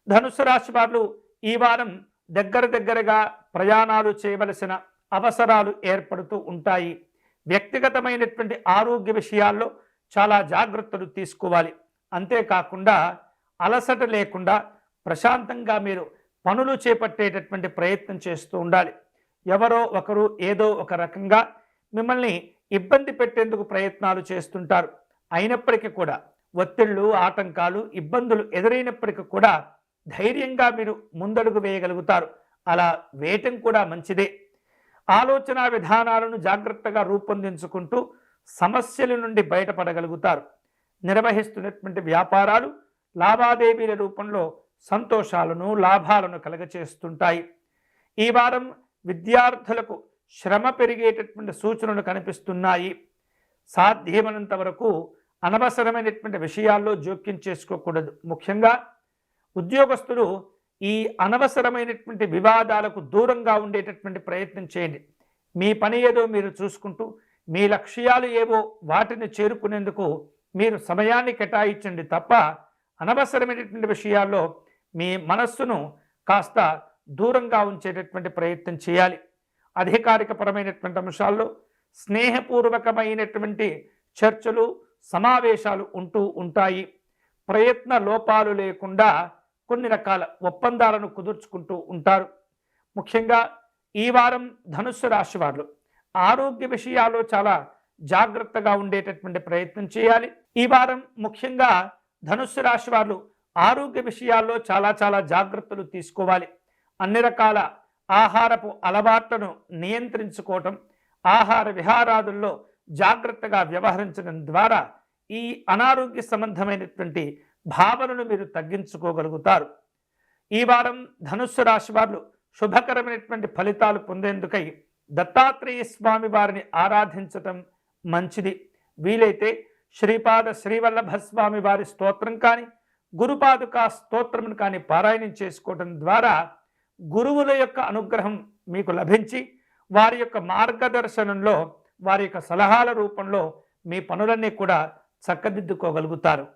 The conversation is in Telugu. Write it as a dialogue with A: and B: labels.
A: ధనుస్సు రాశి వారు ఈ వారం దగ్గరగా ప్రయాణాలు చేయవలసిన అవసరాలు ఏర్పడుతూ ఉంటాయి. వ్యక్తిగతమైనటువంటి ఆరోగ్య విషయాల్లో చాలా జాగ్రత్తలు తీసుకోవాలి. అంతేకాకుండా అలసట లేకుండా ప్రశాంతంగా మీరు పనులు చేపట్టేటటువంటి ప్రయత్నం చేస్తూ ఉండాలి. ఎవరో ఒకరు ఏదో ఒక రకంగా మిమ్మల్ని ఇబ్బంది పెట్టేందుకు ప్రయత్నాలు చేస్తుంటారు. అయినప్పటికీ కూడా ఒత్తిళ్లు, ఆటంకాలు, ఇబ్బందులు ఎదురైనప్పటికీ కూడా ధైర్యంగా మీరు ముందడుగు వేయగలుగుతారు. అలా వేయటం కూడా మంచిదే. ఆలోచన విధానాలను జాగ్రత్తగా రూపొందించుకుంటూ సమస్యల నుండి బయటపడగలుగుతారు. నిర్వహిస్తున్నటువంటి వ్యాపారాలు లావాదేవీల రూపంలో సంతోషాలను, లాభాలను కలగచేస్తుంటాయి. ఈ వారం విద్యార్థులకు శ్రమ పెరిగేటటువంటి సూచనలు కనిపిస్తున్నాయి. సాధ్యమైనంత వరకు అనవసరమైనటువంటి విషయాల్లో జోక్యం చేసుకోకూడదు. ముఖ్యంగా ఉద్యోగస్తులు ఈ అనవసరమైనటువంటి వివాదాలకు దూరంగా ఉండేటటువంటి ప్రయత్నం చేయండి. మీ పని ఏదో మీరు చూసుకుంటూ మీ లక్ష్యాలు ఏవో వాటిని చేరుకునేందుకు మీరు సమయాన్ని కేటాయించండి తప్ప అనవసరమైనటువంటి విషయాల్లో మీ మనస్సును కాస్త దూరంగా ఉంచేటటువంటి ప్రయత్నం చేయాలి. అధికారికపరమైనటువంటి అంశాల్లో స్నేహపూర్వకమైనటువంటి చర్చలు, సమావేశాలు ఉంటూ ఉంటాయి. ప్రయత్న లోపాలు లేకుండా కొన్ని రకాల ఒప్పందాలను కుదుర్చుకుంటూ ఉంటారు. ముఖ్యంగా ఈ వారం ధనుస్సు రాశి వారు ఆరోగ్య విషయాల్లో చాలా జాగ్రత్తగా ఉండేటటువంటి ప్రయత్నం చేయాలి. ఈ వారం ముఖ్యంగా ధనుస్సు రాశి వారు ఆరోగ్య విషయాల్లో చాలా జాగ్రత్తలు తీసుకోవాలి. అన్ని రకాల ఆహారపు అలవాట్లను నియంత్రించుకోవటం, ఆహార విహారాదుల్లో జాగ్రత్తగా వ్యవహరించడం ద్వారా ఈ అనారోగ్య సంబంధమైనటువంటి భావనను మీరు తగ్గించుకోగలుగుతారు. ఈ వారం ధనుస్సు రాశి వారు శుభకరమైనటువంటి ఫలితాలు పొందేందుకై దత్తాత్రేయ స్వామి వారిని ఆరాధించటం మంచిది. వీలైతే శ్రీపాద శ్రీవల్లభ స్వామి వారి స్తోత్రం కానీ, గురుపాదుకా స్తోత్రం కానీ పారాయణం చేసుకోవటం ద్వారా గురువుల యొక్క అనుగ్రహం మీకు లభించి వారి యొక్క మార్గదర్శనంలో, వారి యొక్క సలహాల రూపంలో మీ పనులన్నీ కూడా చక్కదిద్దుకోగలుగుతారు.